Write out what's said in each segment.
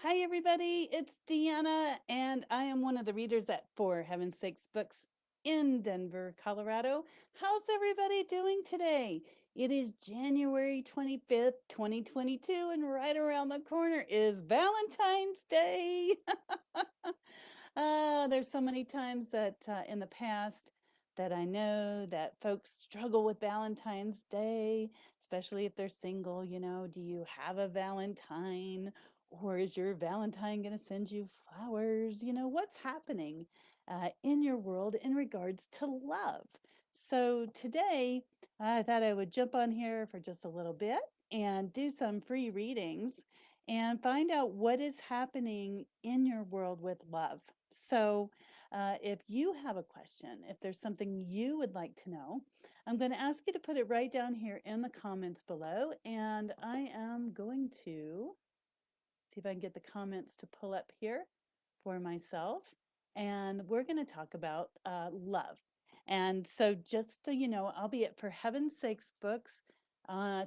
Hi, everybody. It's Deanna, and I am one of the readers at For Heaven's Sakes Books in Denver, Colorado. How's everybody doing today? It is January 25th, 2022, and right around the corner is Valentine's Day. There's so many times that in the past that I know that folks struggle with Valentine's Day, especially if they're single. Do you have a Valentine? Or is your Valentine going to send you flowers? What's happening in your world in regards to love? So today, I thought I would jump on here for just a little bit and do some free readings and find out what is happening in your world with love. So, if you have a question, if there's something you would like to know, I'm going to ask you to put it right down here in the comments below, and I am going to see if I can get the comments to pull up here for myself. And we're going to talk about love. And so, just so you know, I'll be at For Heaven's Sakes Books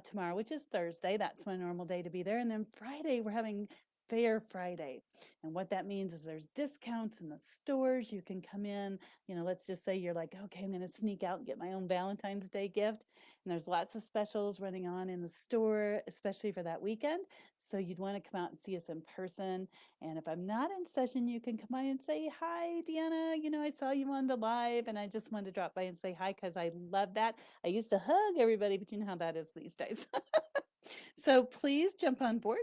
tomorrow, which is Thursday. That's my normal day to be there. And then Friday, we're having Fair Friday. And what that means is there's discounts in the stores. You can come in, let's just say you're like, okay, I'm going to sneak out and get my own Valentine's Day gift. And there's lots of specials running on in the store, especially for that weekend. So you'd want to come out and see us in person. And if I'm not in session, you can come by and say, hi, Deanna. I saw you on the live and I just wanted to drop by and say hi because I love that. I used to hug everybody, but you know how that is these days. So please jump on board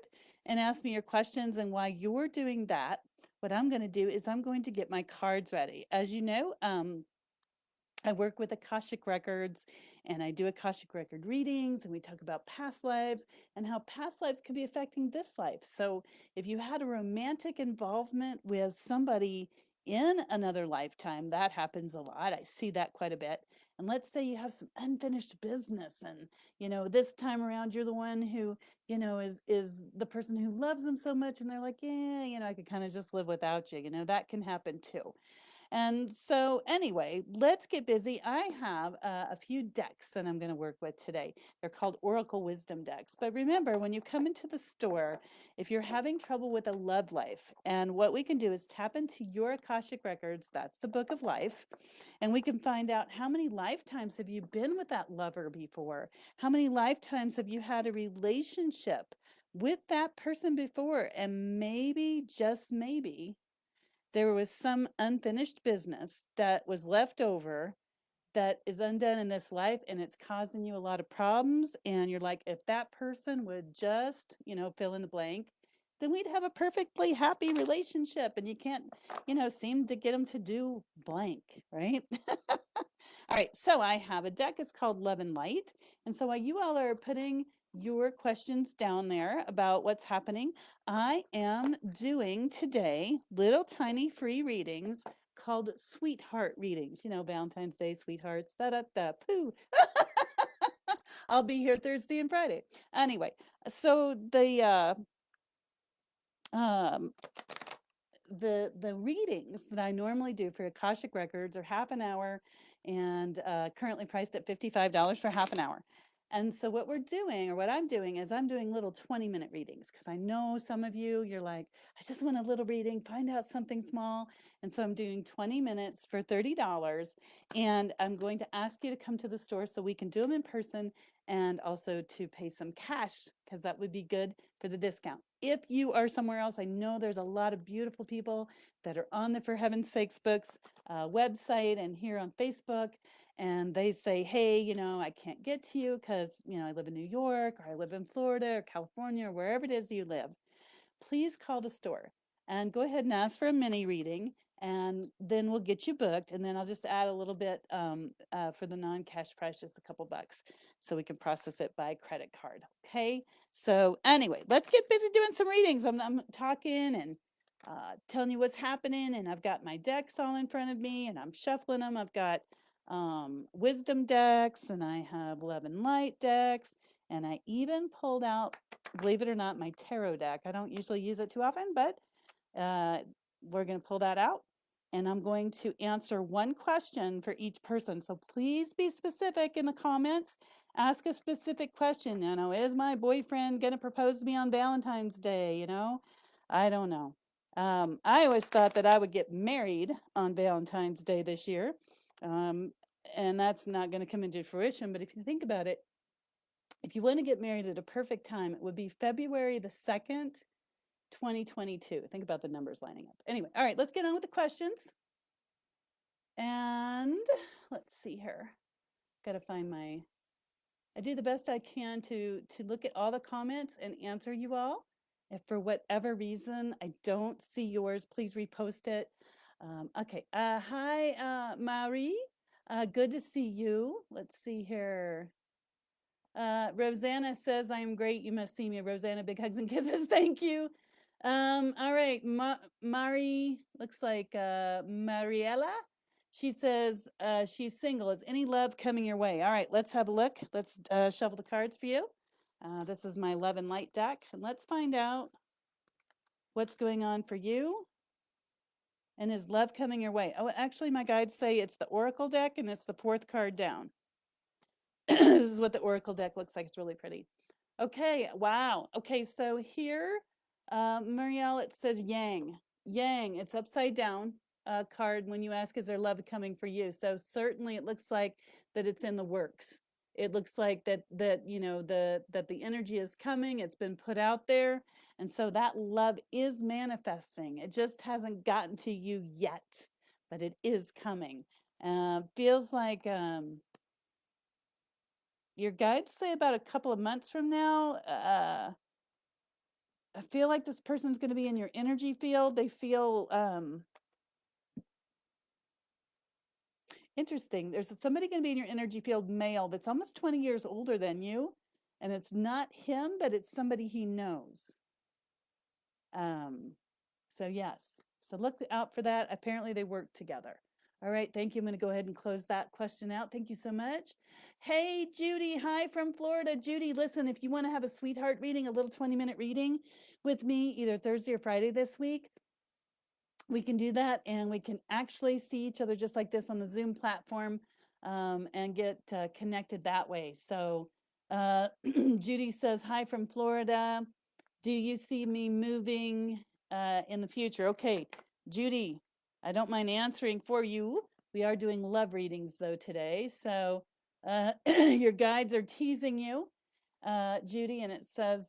and ask me your questions. And while you're doing that, what I'm going to do is I'm going to get my cards ready. As you know, I work with Akashic Records and I do Akashic Record readings, and we talk about past lives and how past lives could be affecting this life. So if you had a romantic involvement with somebody in another lifetime, that happens a lot. I see that quite a bit. And let's say you have some unfinished business and, this time around you're the one who, is the person who loves them so much and they're like, yeah, I could kind of just live without you. That can happen too. And so, anyway, let's get busy. I have a few decks that I'm going to work with today. They're called Oracle Wisdom decks. But remember, when you come into the store, if you're having trouble with a love life, and what we can do is tap into your Akashic Records, that's the book of life, and we can find out how many lifetimes have you been with that lover before? How many lifetimes have you had a relationship with that person before? And maybe, just maybe, there was some unfinished business that was left over that is undone in this life, and it's causing you a lot of problems. And you're like, if that person would just, fill in the blank, then we'd have a perfectly happy relationship. And you can't, seem to get them to do blank, right? All right, so I have a deck. It's called Love and Light. And so while you all are putting your questions down there about what's happening, I am doing today little tiny free readings called sweetheart readings. Valentine's Day, sweethearts, da poo. I'll be here Thursday and Friday. Anyway, so um the readings that I normally do for Akashic Records are half an hour and currently priced at $55 for half an hour. And so what we're doing, or what I'm doing, is I'm doing little 20-minute readings because I know some of you, you're like, I just want a little reading, find out something small. And so I'm doing 20 minutes for $30. And I'm going to ask you to come to the store so we can do them in person and also to pay some cash because that would be good for the discount. If you are somewhere else, I know there's a lot of beautiful people that are on the For Heaven's Sakes Books website and here on Facebook, and they say, hey, I can't get to you because, I live in New York, or I live in Florida or California, or wherever it is you live. Please call the store and go ahead and ask for a mini reading, and then we'll get you booked. And then I'll just add a little bit for the non-cash price, just a couple bucks, so we can process it by credit card. Okay. So anyway, let's get busy doing some readings. I'm talking and telling you what's happening, and I've got my decks all in front of me, and I'm shuffling them. I've got wisdom decks, and I have love and light decks, and I even pulled out, believe it or not, my tarot deck. I don't usually use it too often, but we're going to pull that out. And I'm going to answer one question for each person. So please be specific in the comments. Ask a specific question. Is my boyfriend going to propose to me on Valentine's Day? I don't know. I always thought that I would get married on Valentine's Day this year. Um, and that's not going to come into fruition. But if you think about it, if you want to get married at a perfect time, it would be February the 2nd, 2022. Think about the numbers lining up. Anyway, all right, let's get on with the questions. And let's see here. Got to find my, I do the best I can to look at all the comments and answer you all. If for whatever reason I don't see yours, please repost it. Okay. Hi, Marie. Good to see you. Let's see here. Rosanna says, I am great. You must see me. Rosanna, big hugs and kisses. Thank you. All right. Mari, looks like Mariella. She says she's single. Is any love coming your way? All right, let's have a look. Let's shuffle the cards for you. This is my Love and Light deck. And let's find out what's going on for you. And is love coming your way? Oh, actually, my guides say it's the Oracle deck and it's the 4th card down. This is what the Oracle deck looks like. It's really pretty. Okay, wow. Okay, so here, Marielle, it says Yang. Yang, it's upside down card when you ask, is there love coming for you? So certainly it looks like that it's in the works. It looks like that you know that the energy is coming, it's been put out there, and so that love is manifesting. It just hasn't gotten to you yet, but it is coming. Feels like your guides say about a couple of months from now. I feel like this person's going to be in your energy field. They feel interesting. There's somebody going to be in your energy field, male, that's almost 20 years older than you. And it's not him, but it's somebody he knows. So yes. So look out for that. Apparently they work together. All right, thank you. I'm going to go ahead and close that question out. Thank you so much. Hey, Judy. Hi from Florida. Judy, listen, if you want to have a sweetheart reading, a little 20-minute reading with me, either Thursday or Friday this week, we can do that, and we can actually see each other just like this on the Zoom platform, and get connected that way. So Judy says, hi from Florida. Do you see me moving in the future? Okay, Judy, I don't mind answering for you. We are doing love readings though today. So your guides are teasing you, Judy, and it says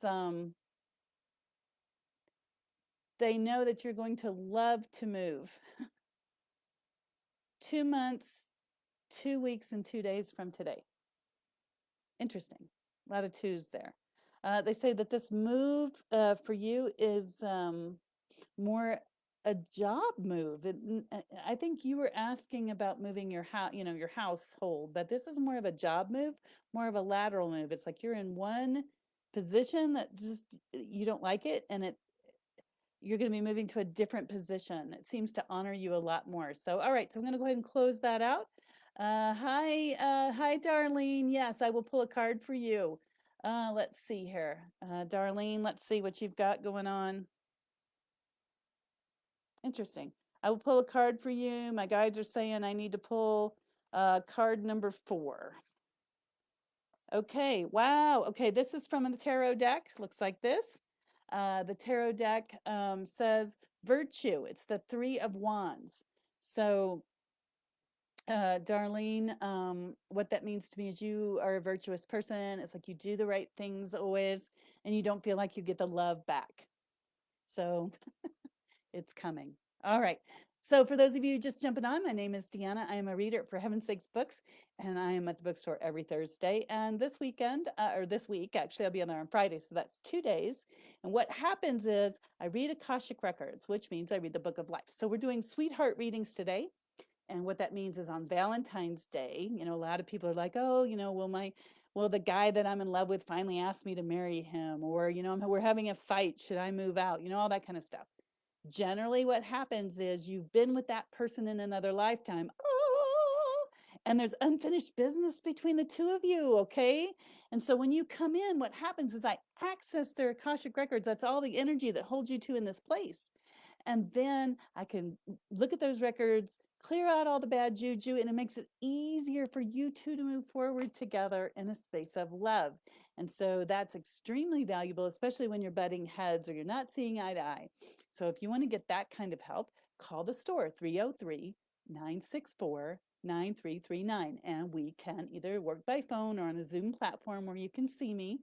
they know that you're going to love to move. 2 months, 2 weeks, and 2 days from today. Interesting. A lot of twos there. They say that this move for you is more a job move. I think you were asking about moving your house, you know, your household, but this is more of a job move, more of a lateral move. It's like you're in one position that just you don't like it, and you're going to be moving to a different position. It seems to honor you a lot more. So, all right, so I'm going to go ahead and close that out. Hi, Darlene. Yes, I will pull a card for you. Let's see here. Darlene, let's see what you've got going on. Interesting. I will pull a card for you. My guides are saying I need to pull card number 4. Okay, wow. Okay, this is from the tarot deck. Looks like this. The tarot deck says virtue. It's the 3 of Wands. So, Darlene, what that means to me is you are a virtuous person. It's like you do the right things always, and you don't feel like you get the love back. So it's coming. All right. So for those of you just jumping on, my name is Deanna. I am a reader for Heaven's Sakes Books, and I am at the bookstore every Thursday. And this weekend, or this week, actually, I'll be on there on Friday, so that's 2 days. And what happens is I read Akashic Records, which means I read the Book of Life. So we're doing sweetheart readings today. And what that means is on Valentine's Day, you know, a lot of people are like, oh, you know, will the guy that I'm in love with finally ask me to marry him? Or, you know, we're having a fight. Should I move out? You know, all that kind of stuff. Generally, what happens is you've been with that person in another lifetime. Oh, and there's unfinished business between the two of you, okay? And so when you come in, what happens is I access their Akashic Records. That's all the energy that holds you two in this place. And then I can look at those records, clear out all the bad juju, and it makes it easier for you two to move forward together in a space of love. And so that's extremely valuable, especially when you're butting heads or you're not seeing eye to eye. So if you want to get that kind of help, call the store 303 964 9339. And we can either work by phone or on a Zoom platform where you can see me.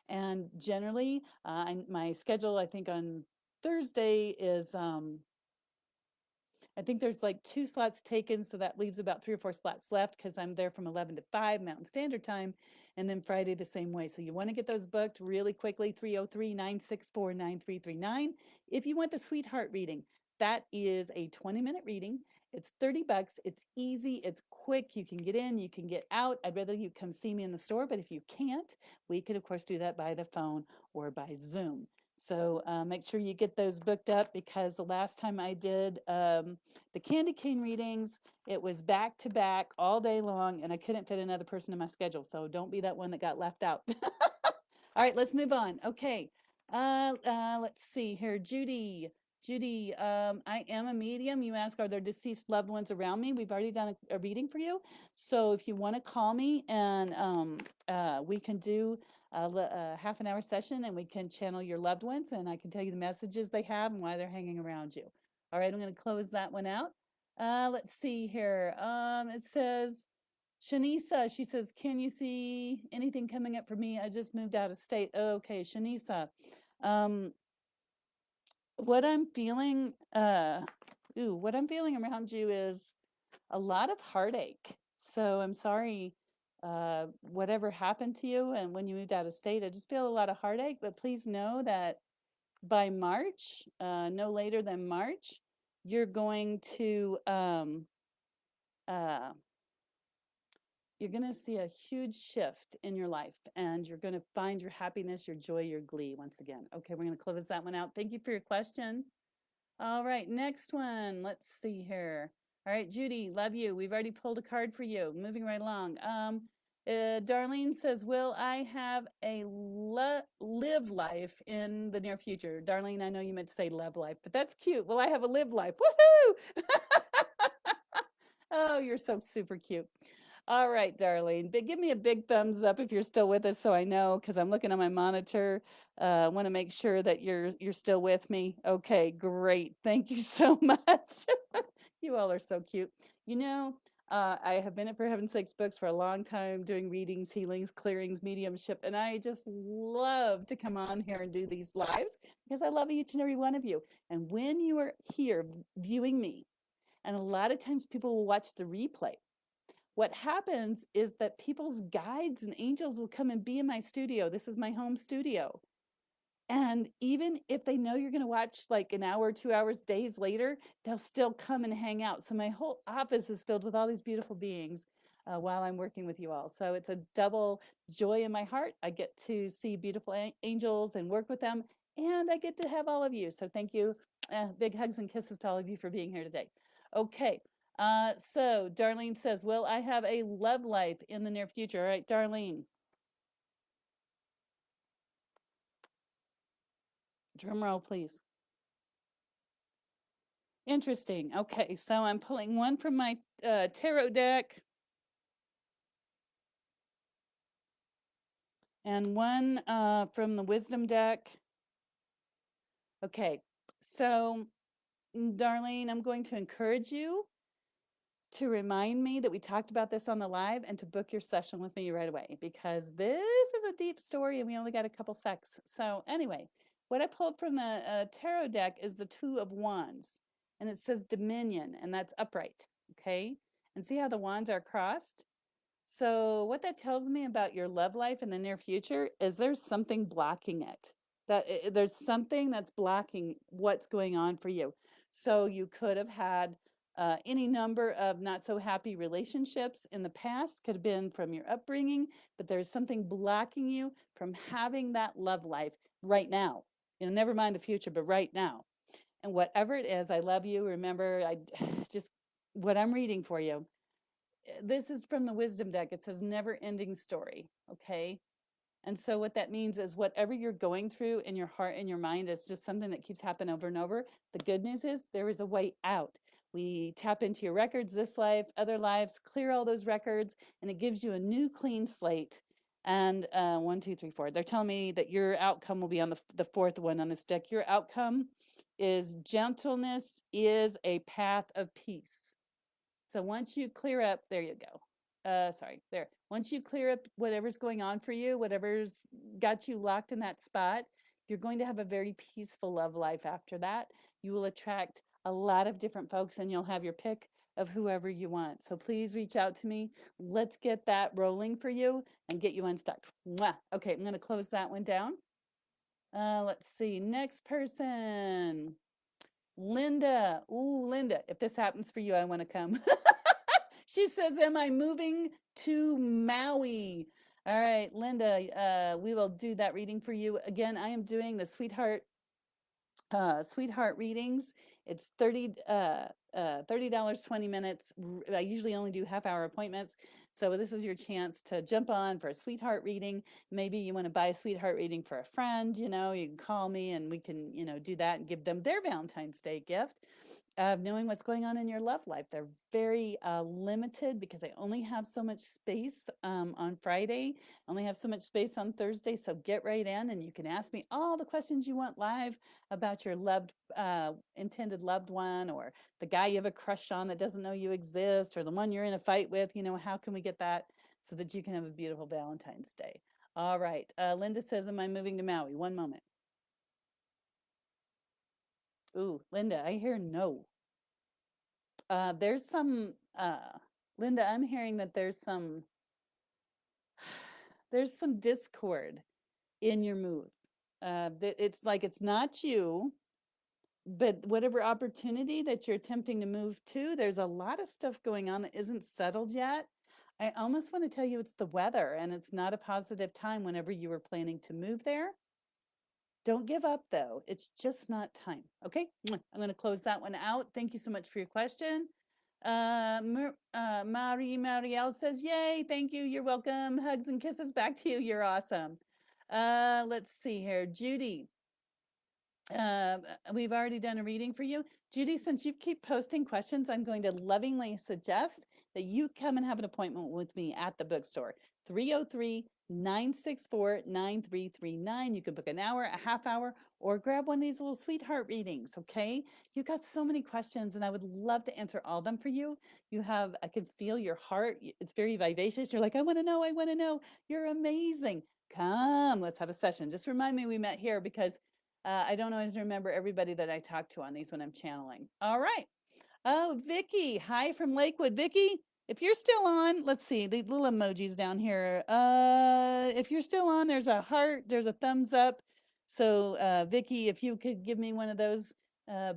And generally, my schedule, I think on Thursday is I think there's like 2 slots taken, so that leaves about 3 or 4 slots left because I'm there from 11 to 5 Mountain Standard Time, and then Friday the same way. So you want to get those booked really quickly, 303 964 9339. If you want the Sweetheart reading, that is a 20-minute reading. It's $30. It's easy, it's quick. You can get in, you can get out. I'd rather you come see me in the store, but if you can't, we could, of course, do that by the phone or by Zoom. So make sure you get those booked up because the last time I did the candy cane readings, it was back to back all day long, and I couldn't fit another person in my schedule. So don't be that one that got left out. All right, let's move on. Okay, let's see here. Judy, I am a medium. You ask, are there deceased loved ones around me? We've already done a reading for you. So if you want to call me and we can do a half an hour session and we can channel your loved ones and I can tell you the messages they have and why they're hanging around you. All right, I'm going to close that one out. Let's see here. It says, Shanisa, she says, can you see anything coming up for me? I just moved out of state. Okay, Shanisa. What I'm feeling, what I'm feeling around you is a lot of heartache. So I'm sorry, whatever happened to you and when you moved out of state, I just feel a lot of heartache, but please know that by March, no later than March, you're going to you're going to see a huge shift in your life and you're going to find your happiness, your joy, your glee once again. Okay, we're going to close that one out. Thank you for your question. All right, next one. Let's see here. All right, Judy, love you. We've already pulled a card for you. Moving right along. Darlene says, will I have a live life in the near future? Darlene, I know you meant to say love life, but that's cute. Will I have a live life? Woohoo! Oh, you're so super cute. All right, Darlene, but give me a big thumbs up if you're still with us so I know, because I'm looking on my monitor. Want to make sure that you're still with me. Okay, great. Thank you so much. You all are so cute. You know, I have been at For Heaven's Sakes Books for a long time doing readings, healings, clearings, mediumship, and I just love to come on here and do these lives because I love each and every one of you. And when you are here viewing me, and a lot of times people will watch the replay, what happens is that people's guides and angels will come and be in my studio. This is my home studio. And even if they know you're going to watch like an hour, 2 hours, days later, they'll still come and hang out. So my whole office is filled with all these beautiful beings while I'm working with you all. So it's a double joy in my heart. I get to see beautiful angels and work with them. And I get to have all of you. So thank you. Big hugs and kisses to all of you for being here today. Okay. So Darlene says, will I have a love life in the near future? All right, Darlene. Drum roll, please. Interesting. Okay, so I'm pulling one from my tarot deck and one from the wisdom deck. Okay, so Darlene, I'm going to encourage you to remind me that we talked about this on the live and to book your session with me right away because this is a deep story and we only got a couple secs. So anyway, what I pulled from the tarot deck is the Two of Wands and it says Dominion and that's upright, okay? And see how the wands are crossed? So what that tells me about your love life in the near future is there's something blocking it. There's something that's blocking what's going on for you. So you could have had any number of not so happy relationships in the past, could have been from your upbringing, but there's something blocking you from having that love life right now. You know, never mind the future, but right now. And whatever it is, I love you. Remember, I just what I'm reading for you. This is from the wisdom deck. It says never ending story. Okay. And so what that means is whatever you're going through in your heart and your mind is just something that keeps happening over and over. The good news is there is a way out. We tap into your records, this life, other lives, clear all those records, and it gives you a new clean slate. And 1, 2, 3, 4. They're telling me that your outcome will be on the fourth one on this deck. Your outcome is gentleness is a path of peace. So once you clear up, there you go. Sorry, there. Once you clear up whatever's going on for you, whatever's got you locked in that spot, you're going to have a very peaceful love life after that. You will attract a lot of different folks and you'll have your pick of whoever you want. So please reach out to me. Let's get that rolling for you and get you unstuck. Mwah. Okay, I'm going to close that one down. Let's see. Next person. Linda. Ooh, Linda, if this happens for you, I want to come. She says, am I moving to Maui? All right, Linda, we will do that reading for you. Again, I am doing the Sweetheart readings. It's $30, 20 minutes. I usually only do half-hour appointments. So this is your chance to jump on for a Sweetheart reading. Maybe you want to buy a Sweetheart reading for a friend, you can call me and we can, do that and give them their Valentine's Day gift of knowing what's going on in your love life. They're very limited because I only have so much space on Friday. I only have so much space on Thursday. So get right in and you can ask me all the questions you want live about your intended loved one, or the guy you have a crush on that doesn't know you exist, or the one you're in a fight with. How can we get that so that you can have a beautiful Valentine's Day? All right. Linda says, am I moving to Maui? One moment. Ooh, Linda, I hear no. There's some, Linda, I'm hearing that there's some discord in your move. It's like it's not you, but whatever opportunity that you're attempting to move to, there's a lot of stuff going on that isn't settled yet. I almost want to tell you it's the weather and it's not a positive time whenever you were planning to move there. Don't give up though. It's just not time. Okay. I'm going to close that one out. Thank you so much for your question. Marielle says, yay, thank you. You're welcome. Hugs and kisses back to you. You're awesome. Let's see here. Judy. We've already done a reading for you. Judy, since you keep posting questions, I'm going to lovingly suggest that you come and have an appointment with me at the bookstore. 303-964-9339. You can book an hour, a half hour, or grab one of these little sweetheart readings, okay? You've got so many questions, and I would love to answer all of them for you. I can feel your heart. It's very vivacious. You're like, I want to know, I want to know. You're amazing. Come, let's have a session. Just remind me we met here because I don't always remember everybody that I talk to on these when I'm channeling. All right. Oh, Vicky. Hi from Lakewood. Vicky, if you're still on, let's see the little emojis down here. If you're still on, there's a heart, there's a thumbs up. So, Vicky, if you could give me one of those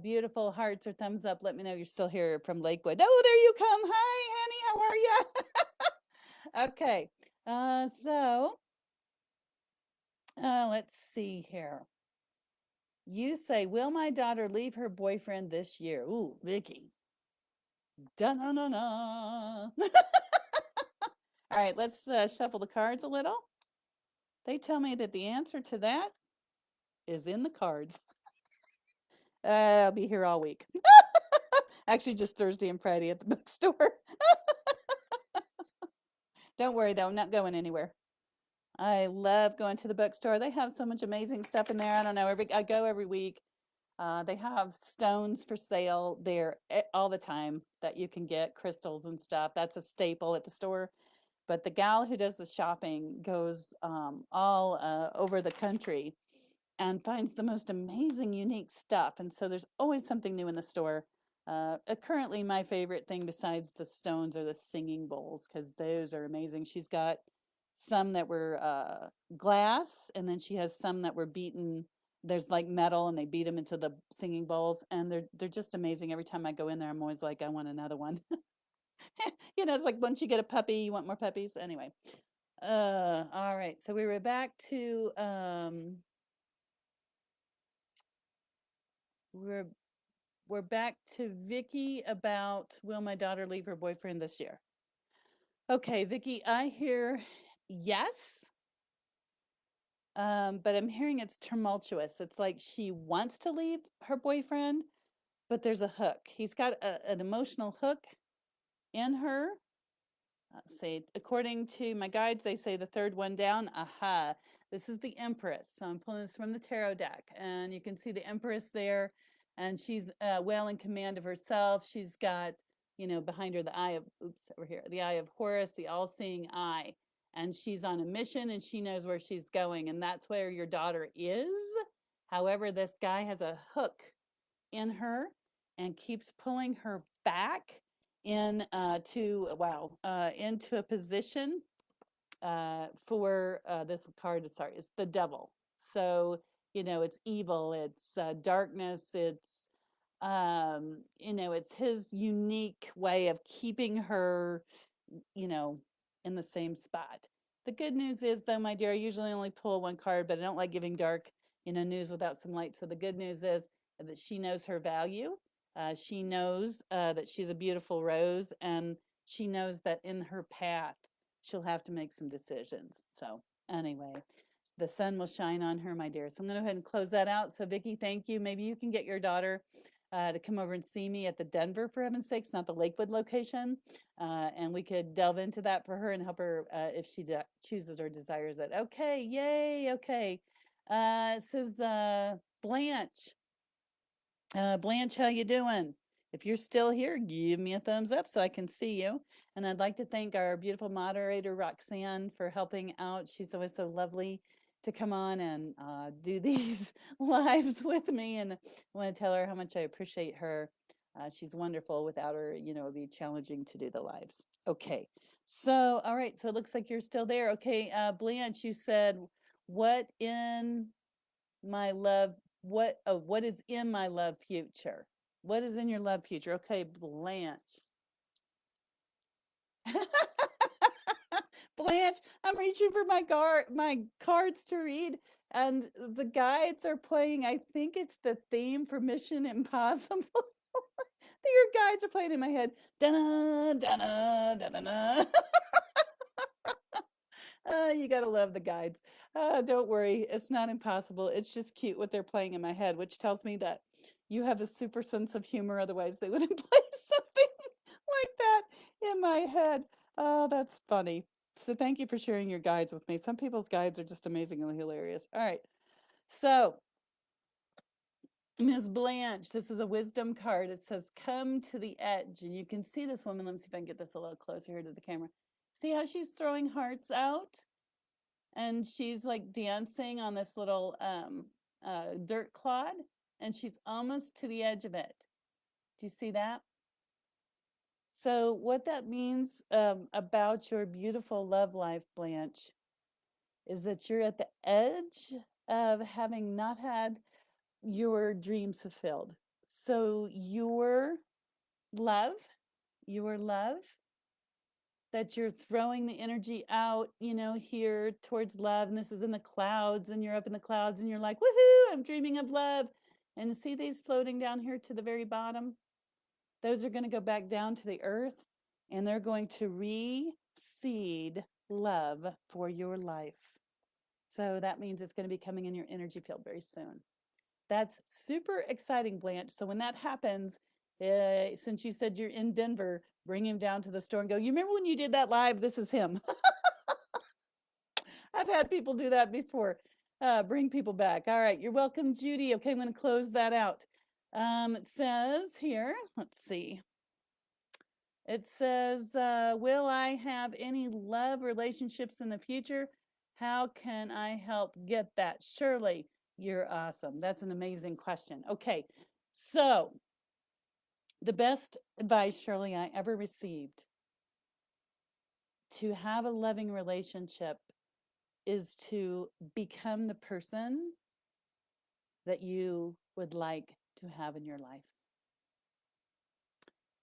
beautiful hearts or thumbs up, let me know you're still here from Lakewood. Oh, there you come. Hi, honey. How are you? Okay. Let's see here. You say, will my daughter leave her boyfriend this year? Ooh, Vicky. Da-na-na-na. All right, let's shuffle the cards a little. They tell me that the answer to that is in the cards. I'll be here all week. Actually, just Thursday and Friday at the bookstore. Don't worry, though, I'm not going anywhere. I love going to the bookstore. They have so much amazing stuff in there. I don't know. I go every week. They have stones for sale there all the time that you can get, crystals and stuff. That's a staple at the store. But the gal who does the shopping goes all over the country and finds the most amazing, unique stuff. And so there's always something new in the store. Currently, my favorite thing besides the stones are the singing bowls because those are amazing. She's got some that were glass, and then she has some that were beaten. There's like metal, and they beat them into the singing bowls, and they're just amazing. Every time I go in there, I'm always like, I want another one. It's like once you get a puppy, you want more puppies. Anyway, all right. So we were back to we're back to Vicky about will my daughter leave her boyfriend this year? Okay, Vicky, I hear yes. But I'm hearing it's tumultuous. It's like she wants to leave her boyfriend, but there's a hook. He's got an emotional hook in her. Let's see, according to my guides, they say the third one down. Aha, this is the Empress. So I'm pulling this from the tarot deck, and you can see the Empress there, and she's well in command of herself. She's got, behind her the eye of, over here, the eye of Horus, the all-seeing eye, and she's on a mission, and she knows where she's going, and that's where your daughter is. However, this guy has a hook in her and keeps pulling her back into a position for this card. Sorry, it's the devil. So it's evil, it's darkness, it's his unique way of keeping her in the same spot. The good news is, though, my dear, I usually only pull one card, but I don't like giving dark news without some light. So the good news is that she knows her value. She knows that she's a beautiful rose, and she knows that in her path she'll have to make some decisions. So anyway, the sun will shine on her, my dear. So I'm going to go ahead and close that out. So Vicki, thank you. Maybe you can get your daughter to come over and see me at the Denver, for heaven's sakes, not the Lakewood location. And we could delve into that for her and help her if she chooses or desires it. Okay, yay, okay. It says Blanche. Blanche, how you doing? If you're still here, give me a thumbs up so I can see you. And I'd like to thank our beautiful moderator, Roxanne, for helping out. She's always so lovely to come on and do these lives with me. And I want to tell her how much I appreciate her. She's wonderful. Without her, it would be challenging to do the lives. Okay. So, all right. So it looks like you're still there. Okay. Blanche, you said, what in my love, what is in my love future? What is in your love future? Okay, Blanche. Blanche, I'm reaching for my cards to read, and the guides are playing. I think it's the theme for Mission Impossible. Your guides are playing in my head. Da-na, da-na, da-na-na. You gotta love the guides. Don't worry, it's not impossible. It's just cute what they're playing in my head, which tells me that you have a super sense of humor. Otherwise, they wouldn't play something like that in my head. Oh, that's funny. So thank you for sharing your guides with me. Some people's guides are just amazingly hilarious. All right. So, Ms. Blanche, this is a wisdom card. It says, come to the edge. And you can see this woman. Let me see if I can get this a little closer here to the camera. See how she's throwing hearts out? And she's like dancing on this little dirt clod, and she's almost to the edge of it. Do you see that? So what that means about your beautiful love life, Blanche, is that you're at the edge of having not had your dreams fulfilled. So your love that you're throwing the energy out, here towards love. And this is in the clouds, and you're up in the clouds, and you're like, woohoo, I'm dreaming of love. And see these floating down here to the very bottom? Those are going to go back down to the earth, and they're going to reseed love for your life. So that means it's going to be coming in your energy field very soon. That's super exciting, Blanche. So when that happens, since you said you're in Denver, bring him down to the store and go, you remember when you did that live? This is him. I've had people do that before. Bring people back. All right. You're welcome, Judy. Okay, I'm going to close that out. It says here, let's see. It says, will I have any love relationships in the future? How can I help get that? Shirley, you're awesome. That's an amazing question. Okay, so the best advice, Shirley, I ever received to have a loving relationship is to become the person that you would like to have in your life.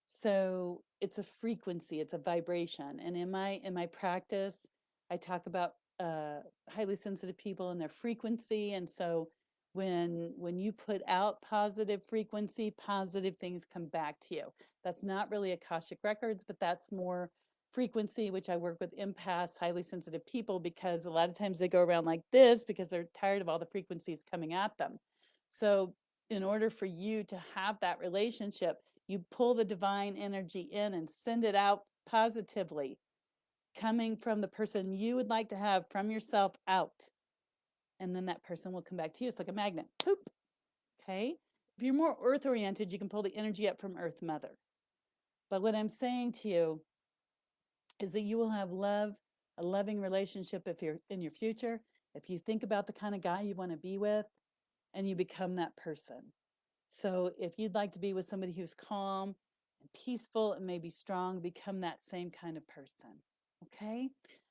So it's a frequency, it's a vibration. And in my practice, I talk about highly sensitive people and their frequency. And so when you put out positive frequency, positive things come back to you. That's not really Akashic records, but that's more frequency, which I work with empaths, highly sensitive people, because a lot of times they go around like this because they're tired of all the frequencies coming at them. So in order for you to have that relationship, you pull the divine energy in and send it out positively, coming from the person you would like to have from yourself out. And then that person will come back to you. It's like a magnet. Poop. Okay. If you're more earth oriented, you can pull the energy up from Earth Mother. But what I'm saying to you is that you will have love, a loving relationship if you're in your future. If you think about the kind of guy you want to be with and you become that person. So if you'd like to be with somebody who's calm and peaceful and maybe strong, become that same kind of person. Okay.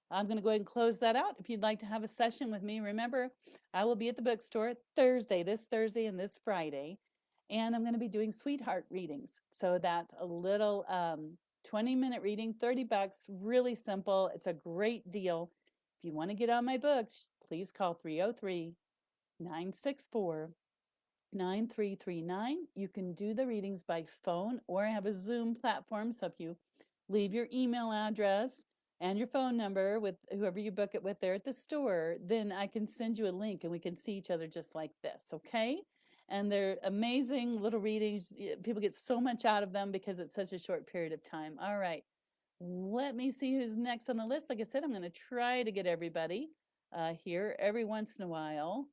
I'm going to go ahead and close that out. If you'd like to have a session with me, remember, I will be at the bookstore this Thursday and this Friday. And I'm going to be doing sweetheart readings. So that's a little 20-minute reading, $30, really simple. It's a great deal. If you want to get on my books, please call 303 964 9339. You can do the readings by phone, or I have a Zoom platform. So if you leave your email address and your phone number with whoever you book it with there at the store, then I can send you a link and we can see each other just like this, okay? And they're amazing little readings. People get so much out of them because it's such a short period of time. All right. Let me see who's next on the list. Like I said, I'm going to try to get everybody here every once in a while.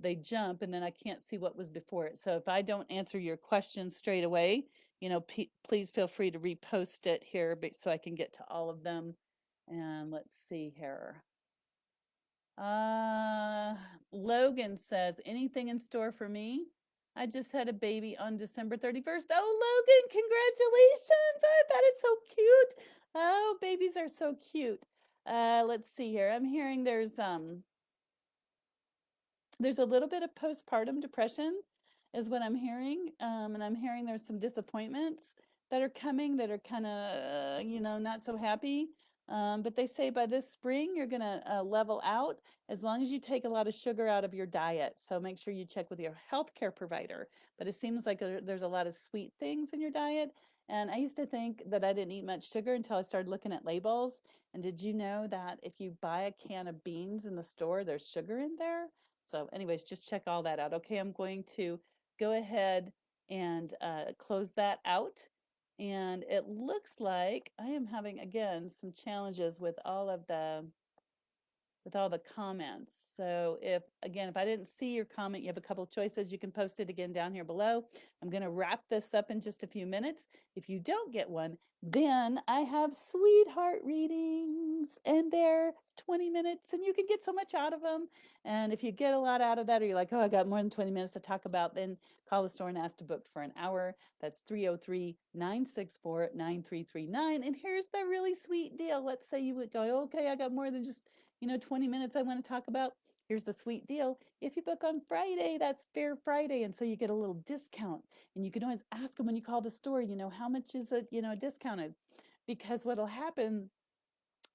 They jump and then I can't see what was before it. So if I don't answer your question straight away, please feel free to repost it here so I can get to all of them. And let's see here. Logan says, anything in store for me? I just had a baby on December 31st. Oh, Logan, congratulations. I bet it's so cute. Oh, babies are so cute. Let's see here. I'm hearing there's a little bit of postpartum depression is what I'm hearing. And I'm hearing there's some disappointments that are coming that are kind of, not so happy. But they say by this spring, you're going to level out as long as you take a lot of sugar out of your diet. So make sure you check with your healthcare provider. But it seems like there's a lot of sweet things in your diet. And I used to think that I didn't eat much sugar until I started looking at labels. And did you know that if you buy a can of beans in the store, there's sugar in there? So anyways, just check all that out. Okay, I'm going to go ahead and close that out. And it looks like I am having, again, some challenges with all the comments. So if I didn't see your comment, you have a couple of choices. You can post it again down here below. I'm going to wrap this up in just a few minutes. If you don't get one, then I have sweetheart readings and they're 20 minutes and you can get so much out of them. And if you get a lot out of that, or you're like, oh, I got more than 20 minutes to talk about, then call the store and ask to book for an hour. That's 303-964-9339. And here's the really sweet deal. Let's say you would go, okay, I got more than just 20 minutes I want to talk about. Here's the sweet deal. If you book on Friday, that's Fair Friday. And so you get a little discount. And you can always ask them when you call the store, how much is it, discounted? Because what'll happen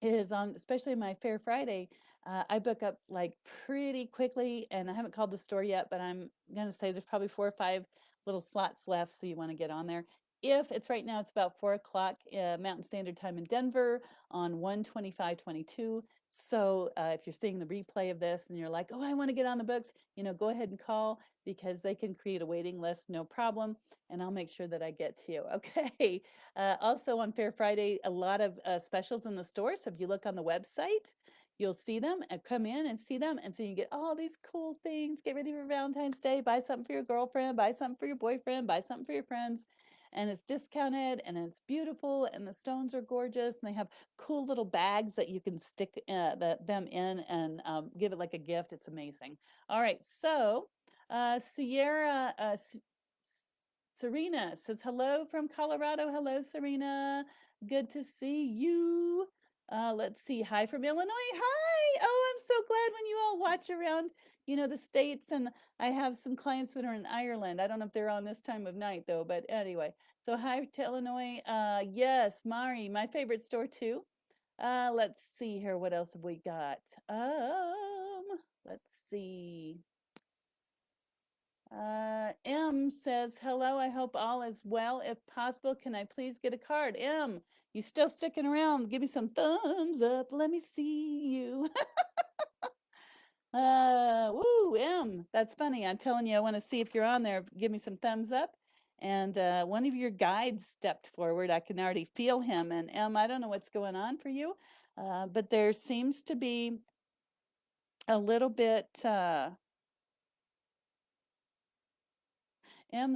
is especially my Fair Friday, I book up like pretty quickly, and I haven't called the store yet, but I'm going to say there's probably 4 or 5 little slots left, so you want to get on there. If it's right now, it's about 4 o'clock Mountain Standard Time in Denver on 1/25/22. So if you're seeing the replay of this and you're like, oh, I want to get on the books, go ahead and call because they can create a waiting list, no problem. And I'll make sure that I get to you. Okay. Also on Fair Friday, a lot of specials in the store. So if you look on the website, you'll see them and come in and see them. And so you can get all these cool things. Get ready for Valentine's Day. Buy something for your girlfriend. Buy something for your boyfriend. Buy something for your friends. And it's discounted and it's beautiful and the stones are gorgeous. And they have cool little bags that you can stick them in and give it like a gift. It's amazing. All right. So Serena says, hello from Colorado. Hello, Serena. Good to see you. Let's see. Hi from Illinois. Hi. Oh, I'm so glad when you all watch around, the States. And I have some clients that are in Ireland. I don't know if they're on this time of night, though. But anyway, so hi to Illinois. Yes, Mari, my favorite store, too. Let's see here. What else have we got? Let's see. M says, hello, I hope all is well. If possible, can I please get a card? M, you still sticking around? Give me some thumbs up. Let me see you. Woo, M. That's funny. I'm telling you, I want to see if you're on there. Give me some thumbs up. And one of your guides stepped forward. I can already feel him. And M, I don't know what's going on for you, but there seems to be a little bit. There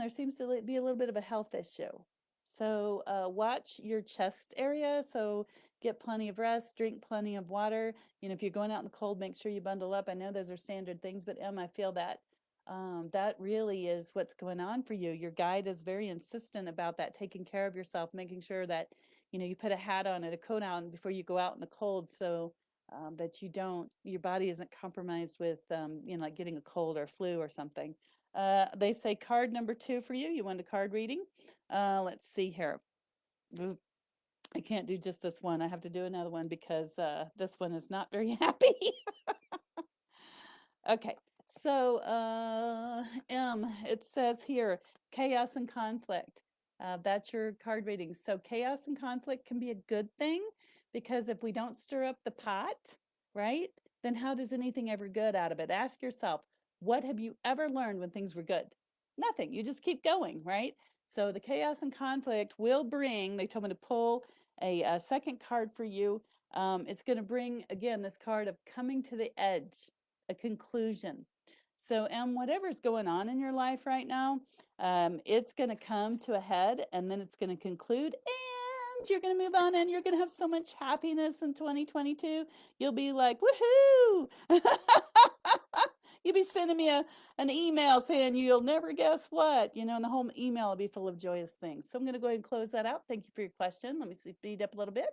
seems to be a little bit of a health issue. So watch your chest area. So get plenty of rest, drink plenty of water. If you're going out in the cold, make sure you bundle up. I know those are standard things, but I feel that that really is what's going on for you. Your guide is very insistent about that, taking care of yourself, making sure that you put a hat on and a coat on before you go out in the cold, so that your body isn't compromised with like getting a cold or flu or something. They say card number 2 for you. You want a card reading? Let's see here. I can't do just this one. I have to do another one because this one is not very happy. Okay, so it says here, chaos and conflict. That's your card reading. So chaos and conflict can be a good thing, because if we don't stir up the pot, right, then how does anything ever good out of it? Ask yourself, what have you ever learned when things were good? Nothing. You just keep going, right? So the chaos and conflict will bring, they told me to pull a second card for you. It's going to bring, again, this card of coming to the edge, a conclusion. So, whatever's going on in your life right now, it's going to come to a head, and then it's going to conclude, and you're going to move on, and you're going to have so much happiness in 2022. You'll be like, woohoo! You'll be sending me an email saying you'll never guess what, and the whole email will be full of joyous things. So I'm going to go ahead and close that out. Thank you for your question. Let me speed up a little bit.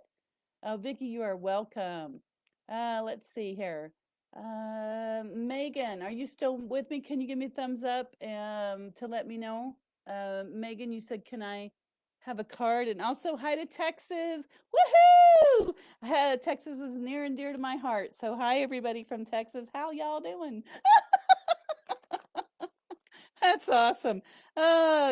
Vicki, you are welcome. Let's see here. Megan, are you still with me? Can you give me a thumbs up to let me know? Megan, you said, can I have a card? And also, hi to Texas. Woohoo! Texas is near and dear to my heart. So hi, everybody from Texas. How y'all doing? That's awesome.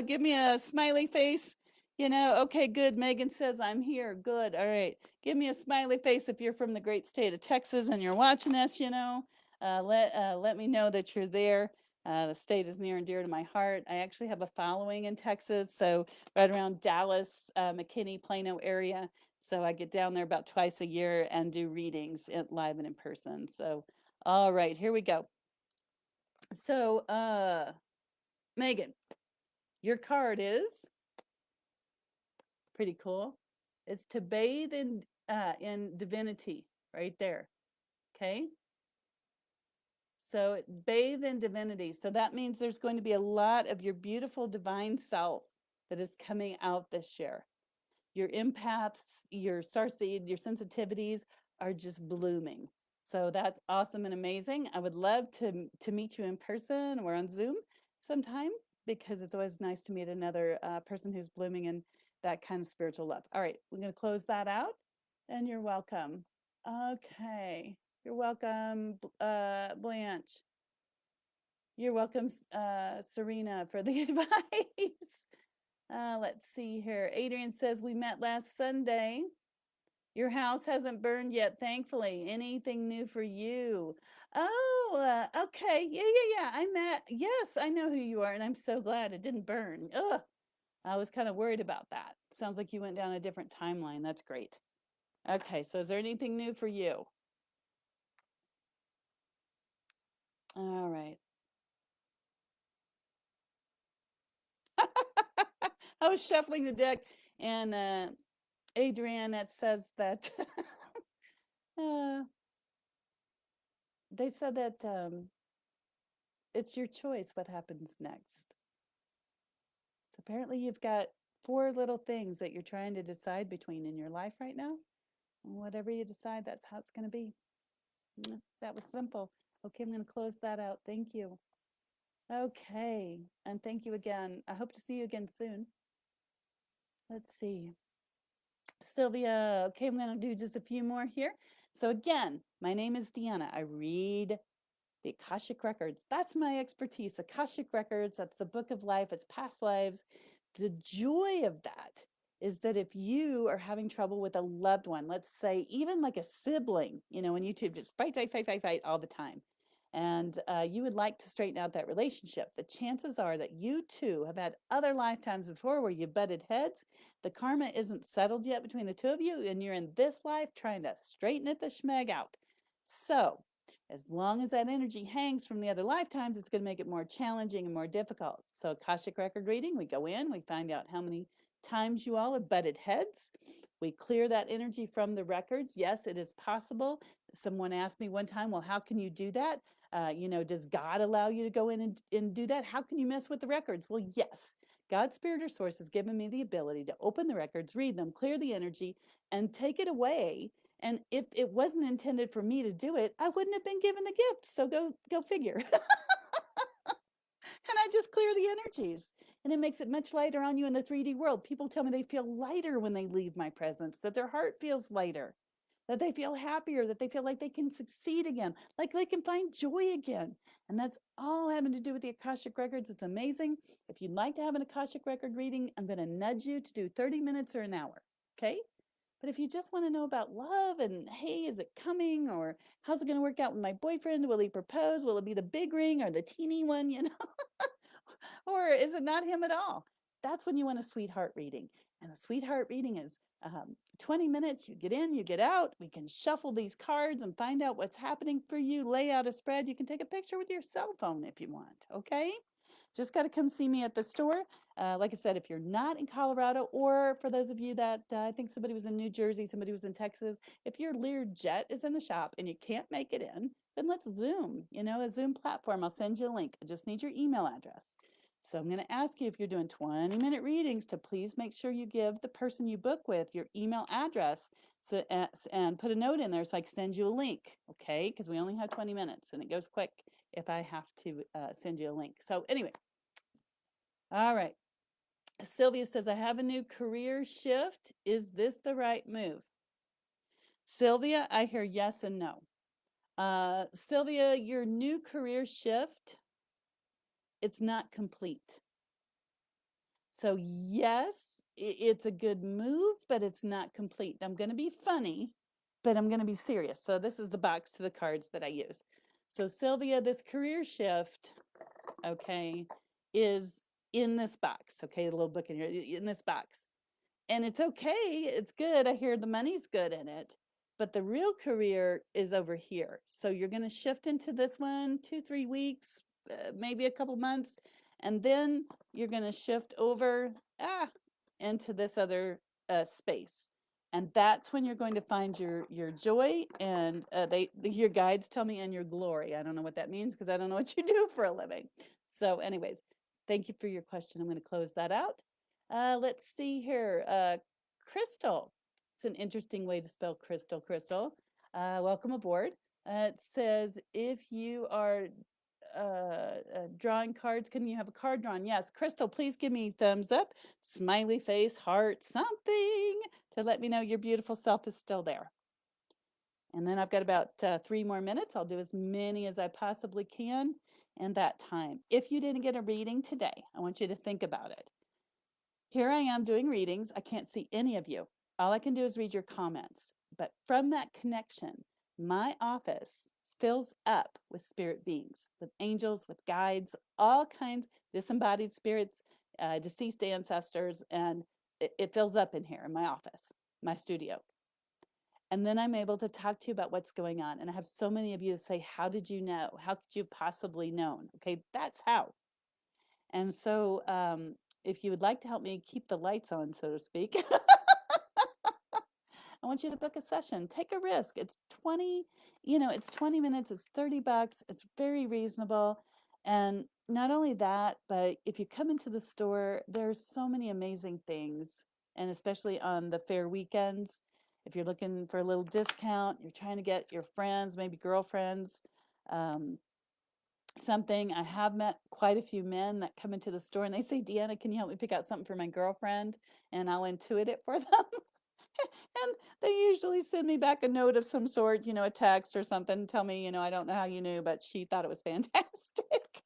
Give me a smiley face. Okay, good. Megan says I'm here. Good. All right. Give me a smiley face if you're from the great state of Texas and you're watching us, let me know that you're there. The state is near and dear to my heart. I actually have a following in Texas, so right around Dallas, McKinney, Plano area. So I get down there about twice a year and do readings live and in person. So, all right, here we go. So, Megan, your card is pretty cool. It's to bathe in divinity, right there. Okay. So bathe in divinity. So that means there's going to be a lot of your beautiful divine self that is coming out this year. Your empaths, your starseed, your sensitivities are just blooming. So that's awesome and amazing. I would love to meet you in person or on Zoom sometime, because it's always nice to meet another person who's blooming in that kind of spiritual love. All right, we're going to close that out, and you're welcome. Okay, you're welcome, Blanche. You're welcome, Serena, for the advice. Let's see here. Adrian says, we met last Sunday. Your house hasn't burned yet, thankfully. Anything new for you? Oh, okay. Yeah. Yes, I know who you are, and I'm so glad it didn't burn. Ugh, I was kind of worried about that. Sounds like you went down a different timeline. That's great. Okay, so is there anything new for you? All right. I was shuffling the deck, and Adrienne, that says that they said that it's your choice what happens next. So apparently you've got 4 little things that you're trying to decide between in your life right now. And whatever you decide, that's how it's going to be. That was simple. Okay, I'm going to close that out. Thank you. Okay, and thank you again. I hope to see you again soon. Let's see. Sylvia, okay, I'm going to do just a few more here. So again, my name is Deanna. I read the Akashic Records. That's my expertise. Akashic Records, that's the book of life, it's past lives. The joy of that is that if you are having trouble with a loved one, let's say even like a sibling, when you two just fight all the time, and you would like to straighten out that relationship, the chances are that you two have had other lifetimes before where you butted heads. The karma isn't settled yet between the two of you, and you're in this life trying to straighten it the schmeg out. So, as long as that energy hangs from the other lifetimes, it's going to make it more challenging and more difficult. So, Akashic record reading, we go in, we find out how many times you all have butted heads. We clear that energy from the records. Yes, it is possible. Someone asked me one time, well, how can you do that? Does God allow you to go in and do that? How can you mess with the records? Well, yes. God, Spirit, or Source has given me the ability to open the records, read them, clear the energy, and take it away. And if it wasn't intended for me to do it, I wouldn't have been given the gift. So go figure. And I just clear the energies. And it makes it much lighter on you in the 3D world. People tell me they feel lighter when they leave my presence, that their heart feels lighter, that they feel happier, that they feel like they can succeed again, like they can find joy again. And that's all having to do with the Akashic Records. It's amazing. If you'd like to have an Akashic Record reading, I'm going to nudge you to do 30 minutes or an hour. Okay? But if you just want to know about love and, hey, is it coming? Or how's it going to work out with my boyfriend? Will he propose? Will it be the big ring or the teeny one, or is it not him at all? That's when you want a sweetheart reading. And a sweetheart reading is 20 minutes. You get in, you get out. We can shuffle these cards and find out what's happening for you, lay out a spread. You can take a picture with your cell phone if you want, okay? Just got to come see me at the store. Like I said, if you're not in Colorado, or for those of you that I think somebody was in New Jersey, somebody was in Texas, if your Learjet is in the shop and you can't make it in, then let's Zoom, a Zoom platform. I'll send you a link. I just need your email address. So I'm going to ask you, if you're doing 20-minute readings, to please make sure you give the person you book with your email address, and put a note in there so I can send you a link, okay? Because we only have 20 minutes and it goes quick if I have to send you a link. So anyway, all right. Sylvia says, I have a new career shift. Is this the right move? Sylvia, I hear yes and no. Sylvia, your new career shift, it's not complete. So yes, it's a good move, but it's not complete. I'm going to be funny, but I'm going to be serious. So this is the box to the cards that I use. So Sylvia, this career shift, okay, is in this box. Okay, a little book in here, in this box. And it's okay. It's good. I hear the money's good in it. But the real career is over here. So you're going to shift into this one 2-3 weeks, maybe a couple months. And then you're going to shift over into this other space. And that's when you're going to find your joy, and your guides tell me, and your glory. I don't know what that means because I don't know what you do for a living. So anyways, thank you for your question. I'm going to close that out. Let's see here. Crystal. It's an interesting way to spell crystal. Crystal. Welcome aboard. It says, if you are drawing cards, can you have a card drawn? Yes. Crystal, please give me thumbs up, smiley face, heart, something to let me know your beautiful self is still there. And then I've got about 3 more minutes. I'll do as many as I possibly can in that time. If you didn't get a reading today, I want you to think about it. Here I am doing readings. I can't see any of you. All I can do is read your comments. But from that connection, my office fills up with spirit beings, with angels, with guides, all kinds, disembodied spirits, deceased ancestors, and it fills up in here in my office, my studio. And then I'm able to talk to you about what's going on. And I have so many of you say, how did you know? How could you possibly known? Okay, that's how. And so if you would like to help me keep the lights on, so to speak, I want you to book a session. Take a risk. It's 20 minutes, it's $30. It's very reasonable. And not only that, but if you come into the store, there's so many amazing things. And especially on the fair weekends, if you're looking for a little discount, you're trying to get your friends, maybe girlfriends, something. I have met quite a few men that come into the store and they say, Deanna, can you help me pick out something for my girlfriend? And I'll intuit it for them. And they usually send me back a note of some sort, a text or something, tell me, I don't know how you knew, but she thought it was fantastic.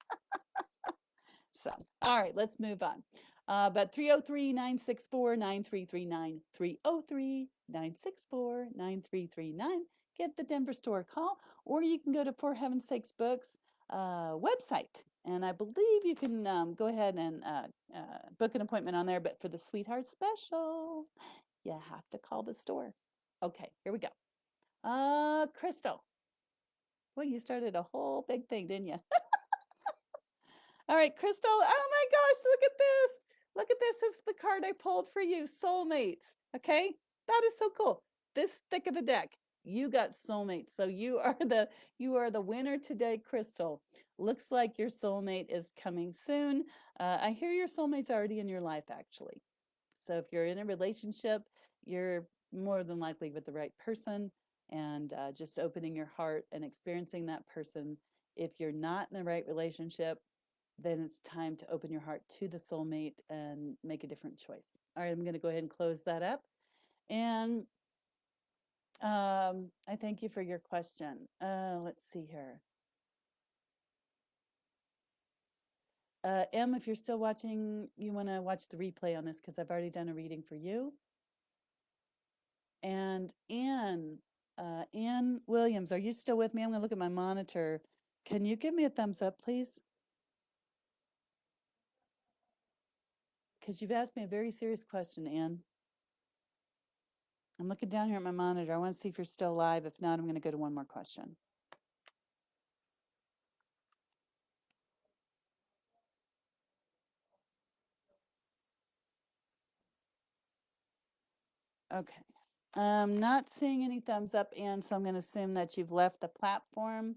So, all right, let's move on. But 303-964-9339, 303-964-9339. get the Denver store call, or you can go to For Heaven's Sakes Books website. And I believe you can go ahead and book an appointment on there. But for the Sweetheart Special, you have to call the store. Okay, here we go. Crystal. Well, you started a whole big thing, didn't you? All right, Crystal. Oh my gosh, look at this. Look at this. This is the card I pulled for you, soulmates. Okay, that is so cool. This thick of a deck. You got soulmates. So you are the winner today, Crystal. Looks like your soulmate is coming soon. I hear your soulmate's already in your life, actually. So if you're in a relationship, you're more than likely with the right person, and just opening your heart and experiencing that person. If you're not in the right relationship, then it's time to open your heart to the soulmate and make a different choice. All right, I'm going to go ahead and close that up. And I thank you for your question. Let's see here. Em, if you're still watching, you want to watch the replay on this because I've already done a reading for you. And Ann Williams, are you still with me? I'm going to look at my monitor. Can you give me a thumbs up, please? Because you've asked me a very serious question, Ann. I'm looking down here at my monitor. I want to see if you're still alive. If not, I'm going to go to one more question. Okay. I'm not seeing any thumbs up, Ann, so I'm going to assume that you've left the platform.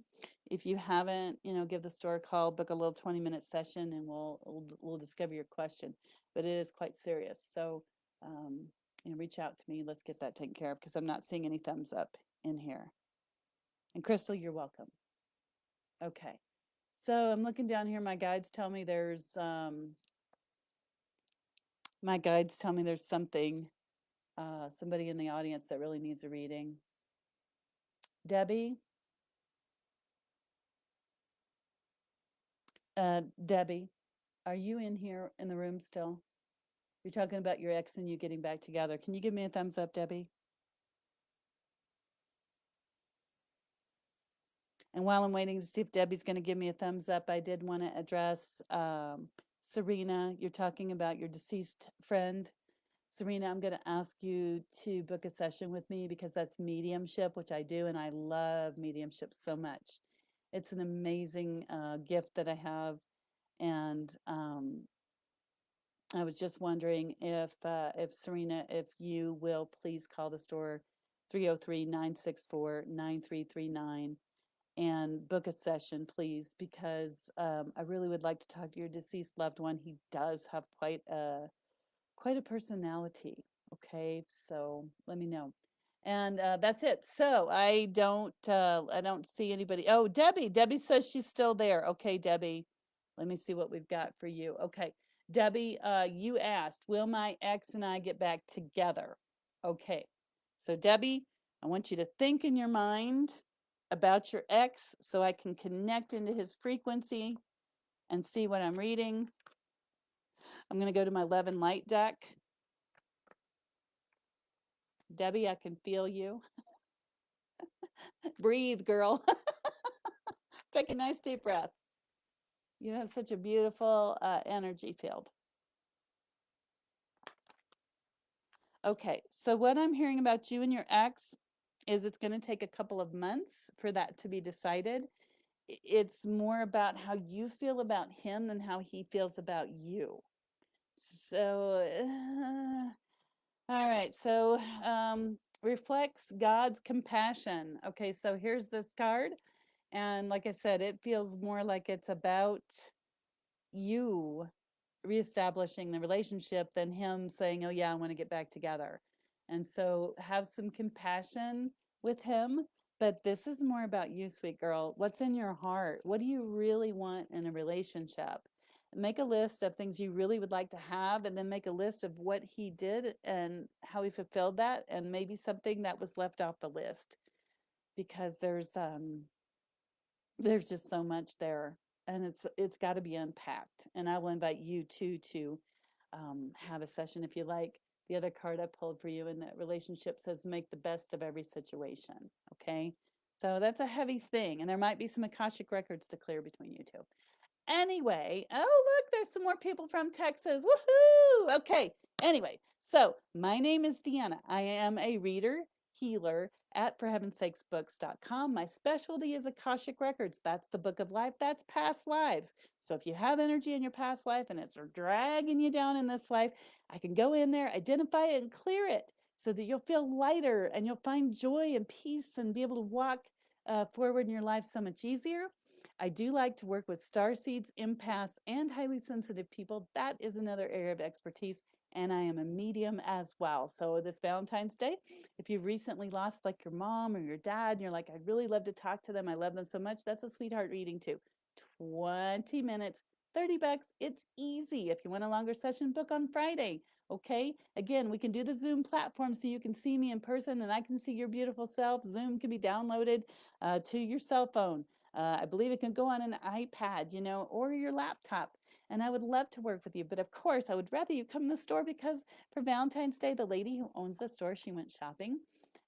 If you haven't, give the store a call, book a little 20-minute session, and we'll discover your question. But it is quite serious. So, reach out to me. Let's get that taken care of because I'm not seeing any thumbs up in here. And Crystal, you're welcome. Okay. So I'm looking down here. My guides tell me there's something, somebody in the audience that really needs a reading. Debbie? Debbie, are you in here in the room still? You're talking about your ex and you getting back together. Can you give me a thumbs up, Debbie? And while I'm waiting to see if Debbie's going to give me a thumbs up, I did want to address Serena. You're talking about your deceased friend. Serena, I'm going to ask you to book a session with me because that's mediumship, which I do, and I love mediumship so much. It's an amazing gift that I have, and I was just wondering if Serena, if you will please call the store 303-964-9339 and book a session, please, because I really would like to talk to your deceased loved one. He does have quite a personality. Okay, so let me know. And that's it. So I don't see anybody. Oh, Debbie says she's still there. Okay, Debbie, let me see what we've got for you. Okay, Debbie, you asked, will my ex and I get back together? Okay, so Debbie, I want you to think in your mind about your ex so I can connect into his frequency and see what I'm reading. I'm going to go to my Love and Light deck. Debbie, I can feel you. Breathe, girl. Take a nice deep breath. You have such a beautiful energy field. Okay, so what I'm hearing about you and your ex is it's going to take a couple of months for that to be decided. It's more about how you feel about him than how he feels about you. So, all right, so reflects God's compassion. Okay, so here's this card. And like I said, it feels more like it's about you reestablishing the relationship than him saying, oh, yeah, I want to get back together. And so have some compassion with him. But this is more about you, sweet girl. What's in your heart? What do you really want in a relationship? Make a list of things you really would like to have, and then make a list of what he did and how he fulfilled that, and maybe something that was left off the list, because there's just so much there, and it's got to be unpacked. And I will invite you too to have a session if you like. the other card I pulled for you in that relationship says make the best of every situation. Okay. So that's a heavy thing. And there might be some Akashic records to clear between you two. Anyway, oh, look, there's some more people from Texas. Woohoo! Okay. Anyway, so my name is Deanna. I am a reader, healer at forheavensakesbooks.com. My specialty is Akashic Records. That's the book of life. That's past lives. So if you have energy in your past life and it's dragging you down in this life, I can go in there, identify it, and clear it so that you'll feel lighter and you'll find joy and peace and be able to walk forward in your life so much easier. I do like to work with starseeds, empaths, and highly sensitive people. That is another area of expertise. And I am a medium as well. So this Valentine's Day, if you've recently lost like your mom or your dad, and you're like, I'd really love to talk to them. I love them so much. That's a sweetheart reading too. 20 minutes, $30. It's easy. If you want a longer session, book on Friday. Okay. Again, we can do the Zoom platform so you can see me in person and I can see your beautiful self. Zoom can be downloaded to your cell phone. I believe it can go on an iPad, or your laptop. And I would love to work with you. But of course, I would rather you come to the store because for Valentine's Day, the lady who owns the store, she went shopping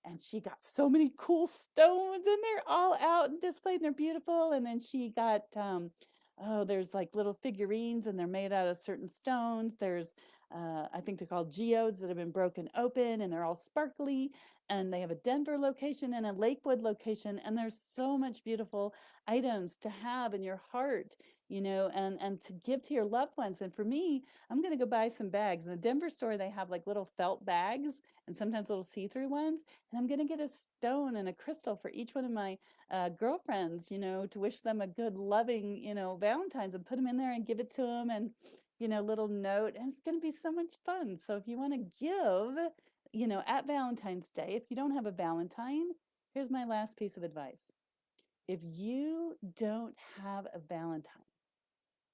and she got so many cool stones and they're all out and displayed and they're beautiful. And then she got, there's like little figurines and they're made out of certain stones. There's, I think they're called geodes that have been broken open and they're all sparkly. And they have a Denver location and a Lakewood location. And there's so much beautiful items to have in your heart, and to give to your loved ones. And for me, I'm going to go buy some bags. In the Denver store, they have like little felt bags and sometimes little see-through ones. And I'm going to get a stone and a crystal for each one of my girlfriends, to wish them a good, loving, Valentine's and put them in there and give it to them and, little note. And it's going to be so much fun. So if you want to give, at Valentine's Day, if you don't have a Valentine, here's my last piece of advice. If you don't have a Valentine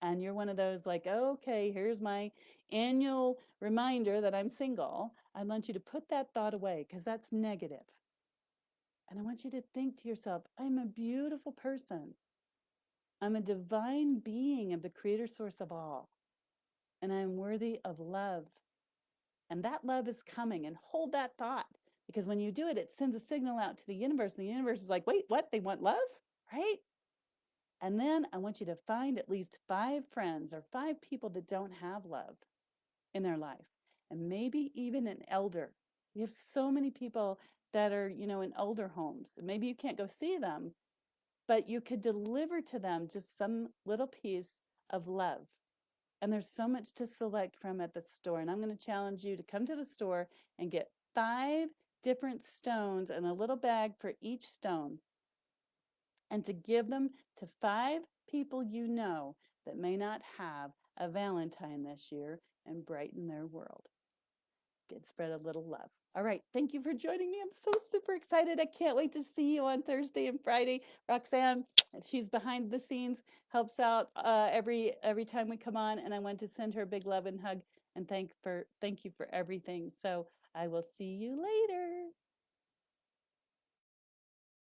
and you're one of those like, okay, here's my annual reminder that I'm single, I want you to put that thought away because that's negative. And I want you to think to yourself, I'm a beautiful person. I'm a divine being of the creator source of all. And I'm worthy of love. And that love is coming, and hold that thought because when you do it, it sends a signal out to the universe and the universe is like, wait, what? They want love, right? And then I want you to find at least 5 friends or 5 people that don't have love in their life, and maybe even an elder. We have so many people that are, in older homes. Maybe you can't go see them, but you could deliver to them just some little piece of love. And there's so much to select from at the store. And I'm going to challenge you to come to the store and get 5 different stones and a little bag for each stone and to give them to 5 people that may not have a Valentine this year and brighten their world. Spread a little love. All right. Thank you for joining me. I'm so super excited. I can't wait to see you on Thursday and Friday. Roxanne, she's behind the scenes, helps out every time we come on. And I want to send her a big love and hug and thank you for everything. So I will see you later.